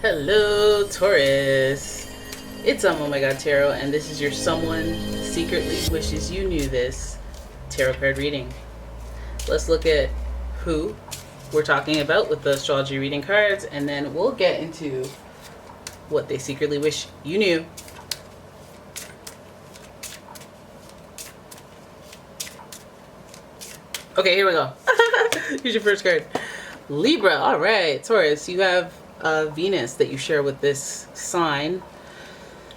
Hello, Taurus. It's umomgtarot, and this is your someone secretly wishes you knew this tarot card reading. Let's look at who we're talking about with the astrology reading cards, and then we'll get into what they secretly wish you knew. Okay, here we go. Here's your first card. Libra. All right, Taurus, you have Venus that you share with this sign.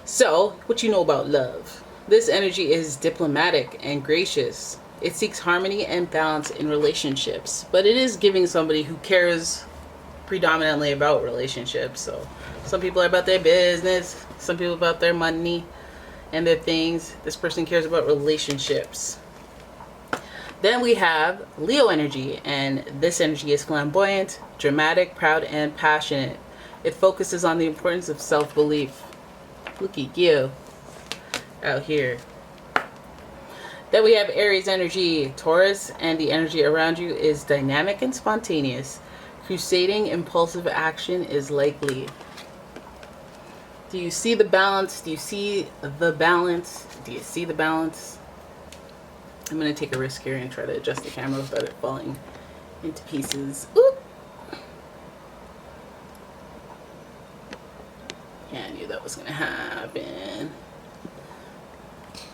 So, what you know about love? This energy is diplomatic and gracious. It seeks harmony and balance in relationships, but it is giving somebody who cares predominantly about relationships. So, some people are about their business, some people about their money and their things. This person cares about relationships. Then we have Leo energy, and this energy is flamboyant, dramatic, proud, and passionate. It focuses on the importance of self-belief. Look at you out here. Then we have Aries energy, Taurus, and the energy around you is dynamic and spontaneous. Crusading, impulsive action is likely. Do you see the balance? Do you see the balance? Do you see the balance? I'm going to take a risk here and try to adjust the camera without it falling into pieces. Oop! Yeah, I knew that was going to happen.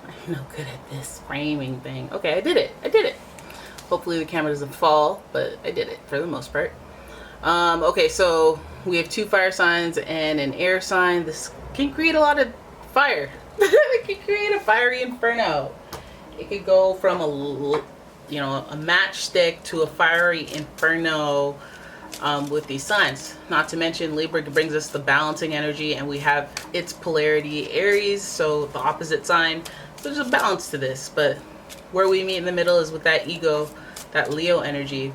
I'm no good at this framing thing. Okay, I did it. I did it. Hopefully the camera doesn't fall, but I did it for the most part. Okay, so we have 2 fire signs and an air sign. This can create a lot of fire. It can create a fiery inferno. It could go from a matchstick to a fiery inferno with these signs. Not to mention Libra brings us the balancing energy, and we have its polarity Aries, so the opposite sign. So there's a balance to this, but where we meet in the middle is with that ego, that Leo energy.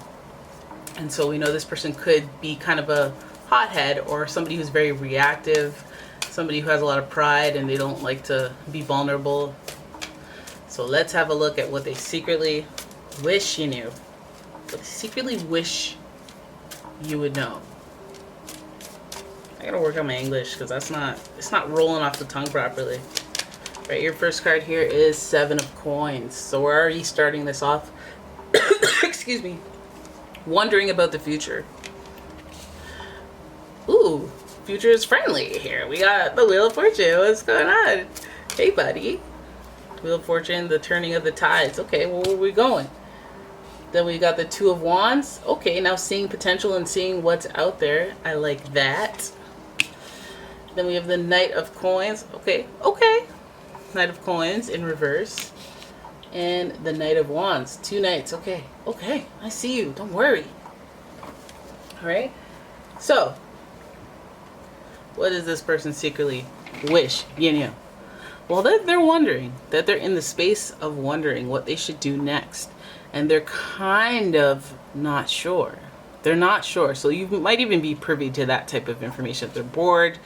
And so we know this person could be kind of a hothead, or somebody who's very reactive, somebody who has a lot of pride and they don't like to be vulnerable. So let's have a look at what they secretly wish you knew. What they secretly wish you would know. I gotta work on my English because it's not rolling off the tongue properly. Right, your first card here is 7 of Coins. So we're already starting this off, excuse me, wondering about the future. Ooh, future is friendly here. We got the Wheel of Fortune. What's going on? Hey, buddy. Wheel of Fortune, the turning of the tides. Okay, well, where are we going? Then we got the 2 of Wands. Okay, now seeing potential and seeing what's out there. I like that. Then we have the Knight of Coins. Okay. Knight of Coins in reverse. And the Knight of Wands. 2 knights. Okay, I see you. Don't worry. All right. So, what does this person secretly wish you knew? Well, they're wondering, that they're in the space of wondering what they should do next. And they're kind of not sure. They're not sure. So you might even be privy to that type of information. They're bored.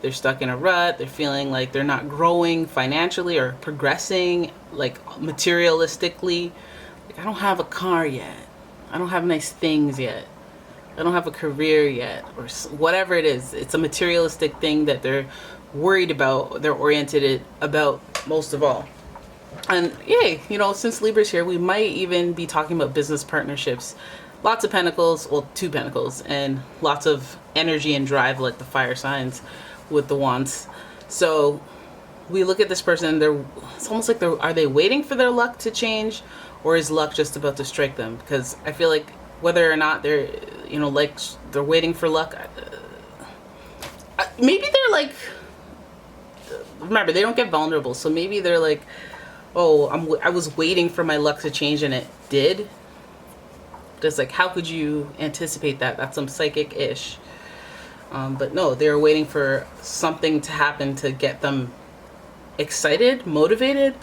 They're stuck in a rut. They're feeling like they're not growing financially or progressing, like materialistically. Like, I don't have a car yet. I don't have nice things yet. I don't have a career yet, or whatever it is. It's a materialistic thing that they're worried about, they're oriented about most of all. And yay, since Libra's here, we might even be talking about business partnerships. Lots of pentacles, well, 2 pentacles, and lots of energy and drive, like the fire signs with the wands. So we look at this person, it's almost like are they waiting for their luck to change, or is luck just about to strike them? Because I feel like whether or not they're they're waiting for luck, maybe they're like, remember, they don't get vulnerable, so maybe they're like, oh, I was waiting for my luck to change, and it did. Just like, how could you anticipate that? That's some psychic-ish. But no, they're waiting for something to happen to get them excited, motivated,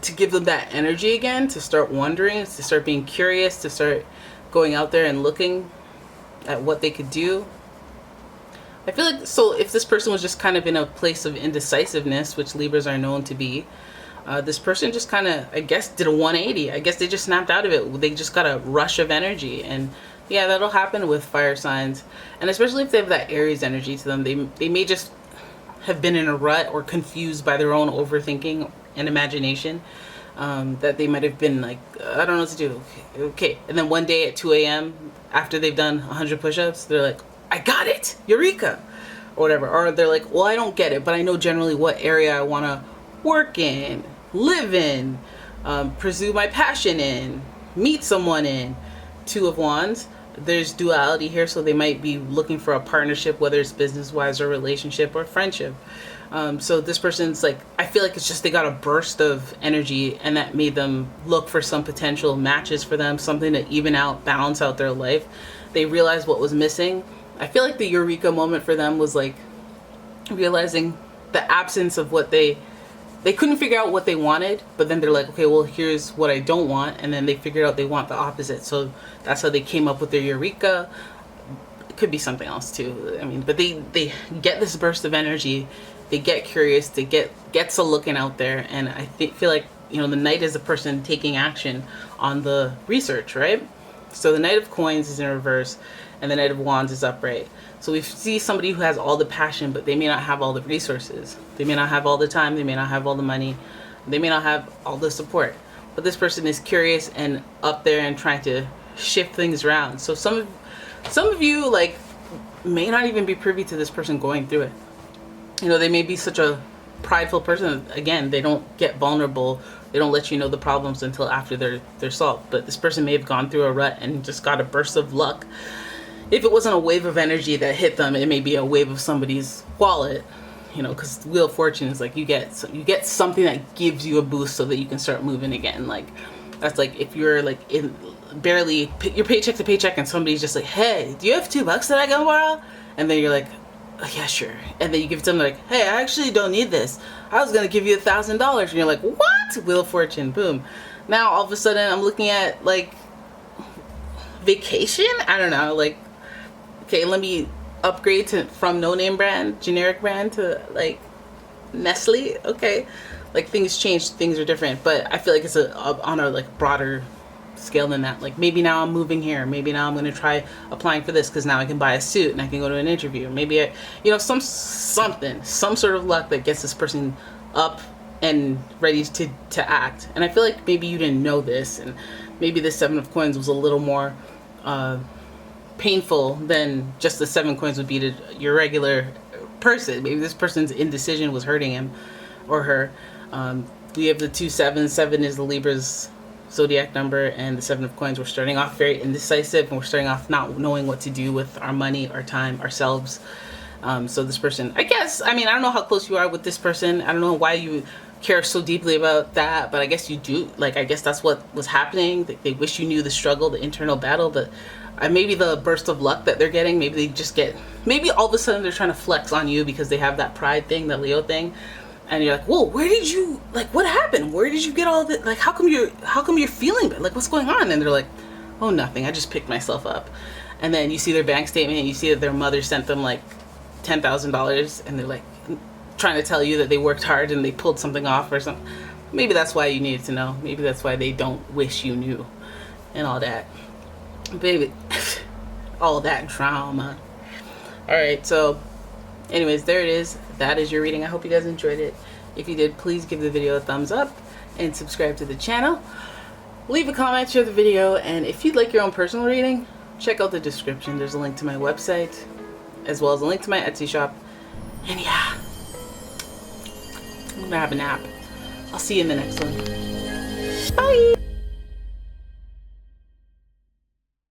to give them that energy again, to start wondering, to start being curious, to start going out there and looking at what they could do. I feel like, so if this person was just kind of in a place of indecisiveness, which Libras are known to be, this person just kind of, I guess, did a 180. I guess they just snapped out of it. They just got a rush of energy, and Yeah, that'll happen with fire signs. And especially if they have that Aries energy to them, they may just have been in a rut or confused by their own overthinking and imagination. That they might have been like, I don't know what to do. Okay. And then one day at 2 a.m., after they've done 100 push-ups, they're like, I got it! Eureka! Or whatever. Or they're like, well, I don't get it, but I know generally what area I want to work in, live in, pursue my passion in, meet someone in. Two of Wands. There's duality here, so they might be looking for a partnership, whether it's business-wise or relationship or friendship. So this person's like, I feel like it's just they got a burst of energy and that made them look for some potential matches for them, something to even out, balance out their life. They realized what was missing. I feel like the eureka moment for them was like realizing the absence of what they couldn't figure out what they wanted, but then they're like, okay, well, here's what I don't want. And then they figured out they want the opposite. So that's how they came up with their eureka. It could be something else too. I mean, but they get this burst of energy. They get curious. They gets a looking out there. And I feel like, you know, the Knight is the person taking action on the research, right? So the Knight of Coins is in reverse and the Knight of Wands is upright. So we see somebody who has all the passion, but they may not have all the resources. They may not have all the time. They may not have all the money. They may not have all the support. But this person is curious and up there and trying to shift things around. So some of you like may not even be privy to this person going through it. You know, they may be such a prideful person. Again, they don't get vulnerable. They don't let you know the problems until after they're solved. But this person may have gone through a rut and just got a burst of luck. If it wasn't a wave of energy that hit them, it may be a wave of somebody's wallet, you know, because Wheel of Fortune is like you get something that gives you a boost so that you can start moving again. Like that's like if you're like in barely your paycheck to paycheck and somebody's just like, hey, do you have $2 that I can borrow? And then you're like, oh, yeah, sure. And then you give it to them like, hey, I actually don't need this. I was gonna give you $1,000, and you're like, what? Wheel of Fortune, boom. Now all of a sudden I'm looking at like vacation. I don't know, like. Okay, let me upgrade from no name brand, generic brand to like Nestle. Okay, like things change, things are different, but I feel like it's on a like broader scale than that. Like maybe now I'm moving here. Maybe now I'm gonna try applying for this because now I can buy a suit and I can go to an interview. Maybe I, you know, some sort of luck that gets this person up and ready to act. And I feel like maybe you didn't know this, and maybe the Seven of Coins was a little more. Painful than just the 7 coins would be to your regular person. Maybe this person's indecision was hurting him or her. We have the 2 7. 7 is the Libra's zodiac number, and the 7 of coins. We're starting off very indecisive, and we're starting off not knowing what to do with our money, our time, ourselves. So this person, I guess, I mean, I don't know how close you are with this person. I don't know why you care so deeply about that, but I guess you do. Like, I guess that's what was happening. They wish you knew the struggle, the internal battle, but maybe the burst of luck that they're getting, maybe they just get, maybe all of a sudden they're trying to flex on you because they have that pride thing, that Leo thing, and you're like, whoa, where did you, like, what happened? Where did you get all that? Like, how come you're feeling bad? Like, what's going on? And they're like, oh, nothing, I just picked myself up. And then you see their bank statement and you see that their mother sent them like $10,000, and they're like trying to tell you that they worked hard and they pulled something off or something. Maybe that's why you needed to know. Maybe that's why they don't wish you knew and all that. Baby, all that drama. Alright, so anyways, there it is. That is your reading. I hope you guys enjoyed it. If you did, please give the video a thumbs up and subscribe to the channel. Leave a comment, share the video, and if you'd like your own personal reading, check out the description. There's a link to my website as well as a link to my Etsy shop. And yeah, I'm gonna have a nap. I'll see you in the next one. Bye!